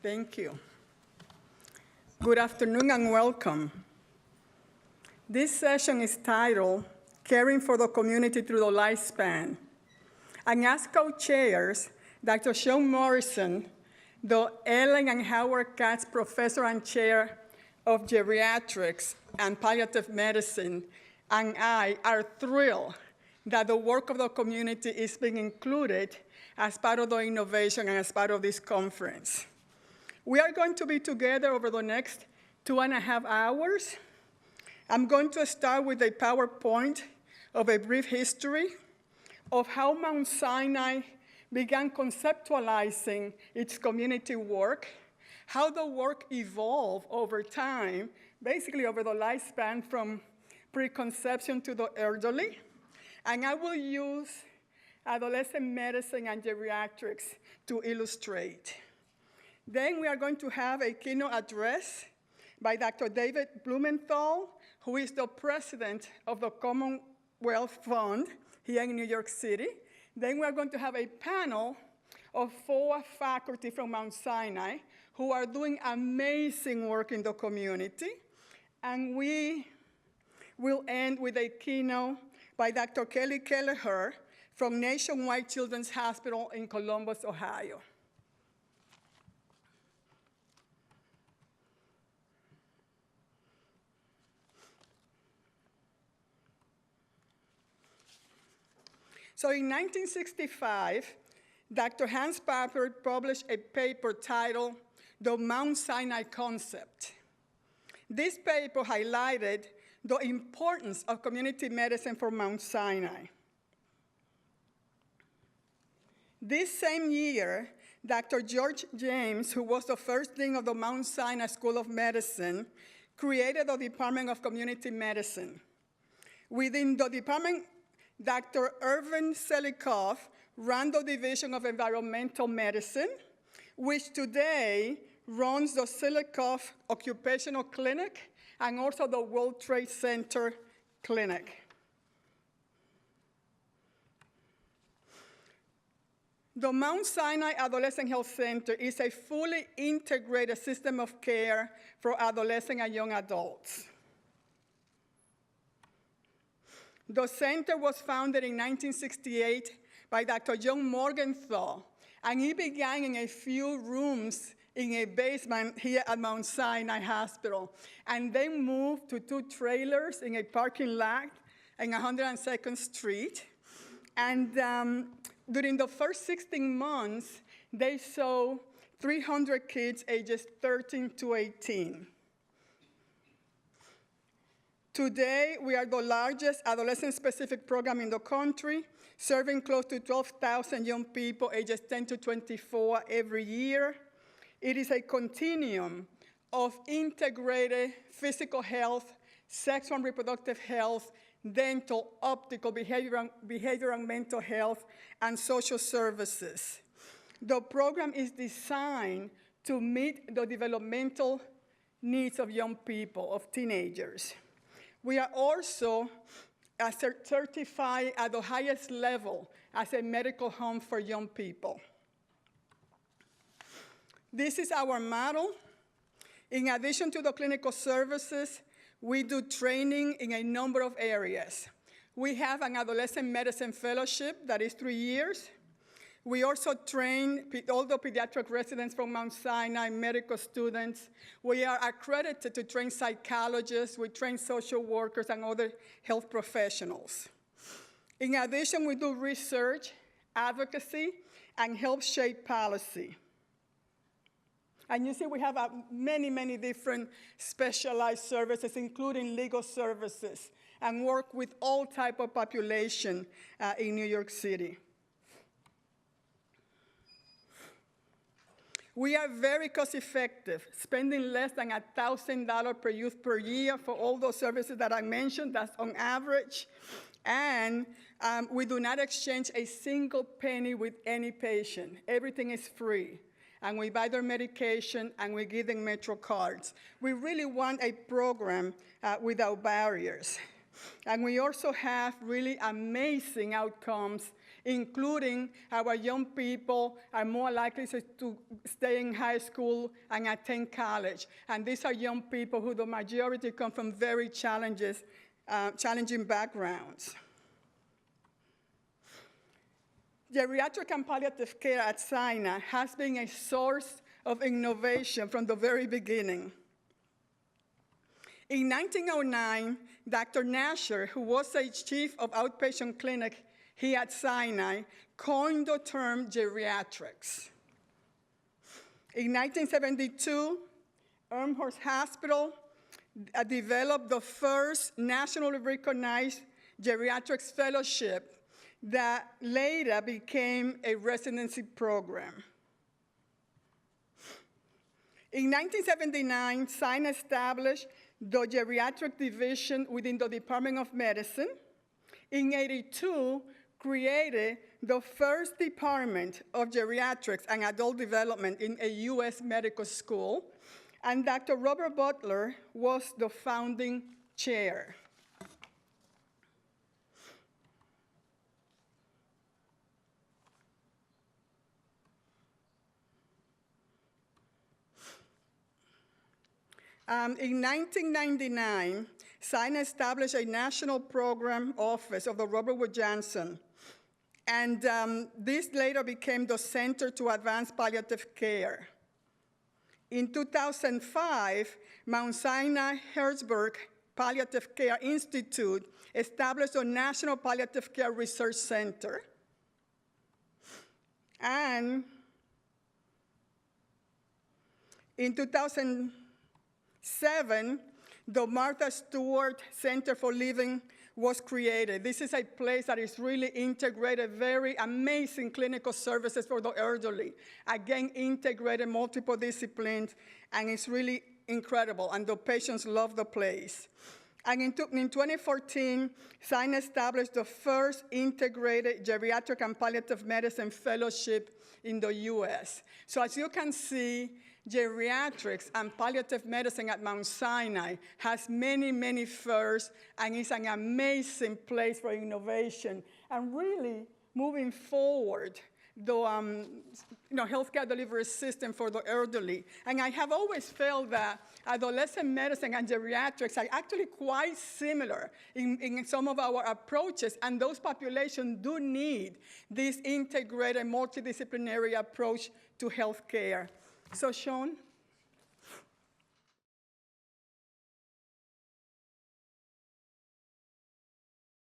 Thank you. Good afternoon and welcome. This session is titled, Caring for the Community Through the Lifespan. And as co-chairs, Dr. Sean Morrison, the Ellen and Howard Katz Professor and Chair of Geriatrics and Palliative Medicine, and I are thrilled that the work of the community is being included as part of the innovation and as part of this conference. We are going to be together over the next 2.5 hours. I'm going to start with a PowerPoint of a brief history of how Mount Sinai began conceptualizing its community work, how the work evolved over time, basically over the lifespan from preconception to the elderly. And I will use adolescent medicine and geriatrics to illustrate. Then we are going to have a keynote address by Dr. David Blumenthal, who is the president of the Commonwealth Fund here in New York City. Then we are going to have a panel of 4 faculty from Mount Sinai who are doing amazing work in the community. And we will end with a keynote by Dr. Kelly Kelleher from Nationwide Children's Hospital in Columbus, Ohio. So in 1965, Dr. Hans Papert published a paper titled The Mount Sinai Concept. This paper highlighted the importance of community medicine for Mount Sinai. This same year, Dr. George James, who was the first dean of the Mount Sinai School of Medicine, created the Department of Community Medicine. Within the department, Dr. Irvin Selikoff ran the Division of Environmental Medicine, which today runs the Selikoff Occupational Clinic and also the World Trade Center Clinic. The Mount Sinai Adolescent Health Center is a fully integrated system of care for adolescent and young adults. The center was founded in 1968 by Dr. John Morgenthau, and he began in a few rooms in a basement here at Mount Sinai Hospital, and then moved to 2 trailers in a parking lot on 102nd Street. And during the first 16 months, they saw 300 kids ages 13 to 18. Today, we are the largest adolescent-specific program in the country, serving close to 12,000 young people ages 10 to 24 every year. It is a continuum of integrated physical health, sexual and reproductive health, dental, optical, behavioral and mental health, and social services. The program is designed to meet the developmental needs of young people, of teenagers. We are also certified at the highest level as a medical home for young people. This is our model. In addition to the clinical services, we do training in a number of areas. We have an adolescent medicine fellowship that is 3 years. We also train all the pediatric residents from Mount Sinai, medical students. We are accredited to train psychologists, we train social workers and other health professionals. In addition, we do research, advocacy, and help shape policy. And you see we have many, many different specialized services, including legal services, and work with all type of population in New York City. We are very cost-effective, spending less than $1,000 per youth per year for all those services that I mentioned. That's on average. And we do not exchange a single penny with any patient. Everything is free. And we buy their medication, and we give them Metro cards. We really want a program without barriers. And we also have really amazing outcomes, including our young people are more likely to stay in high school and attend college. And these are young people who the majority come from very challenging backgrounds. Geriatric and palliative care at Sinai has been a source of innovation from the very beginning. In 1909, Dr. Nasher, who was a chief of outpatient clinic here at Sinai, coined the term geriatrics. In 1972, Elmhurst Hospital developed the first nationally recognized geriatrics fellowship that later became a residency program. In 1979, Sinai established the geriatric division within the Department of Medicine. In 1982, created the first department of geriatrics and adult development in a U.S. medical school, and Dr. Robert Butler was the founding chair. In 1999, Sinai established a national program office of the Robert Wood Johnson, and this later became the Center to Advance Palliative Care. In 2005, Mount Sinai Herzberg Palliative Care Institute established a National Palliative Care Research Center. And in 2007, the Martha Stewart Center for Living was created. This is a place that is really integrated, very amazing clinical services for the elderly. Again, integrated multiple disciplines, and it's really incredible, and the patients love the place. And in 2014, Sinai established the first integrated geriatric and palliative medicine fellowship in the US. So as you can see, geriatrics and palliative medicine at Mount Sinai has many, many firsts, and it's an amazing place for innovation. And really moving forward, the healthcare delivery system for the elderly. And I have always felt that adolescent medicine and geriatrics are actually quite similar in some of our approaches, and those populations do need this integrated multidisciplinary approach to healthcare. So Sean?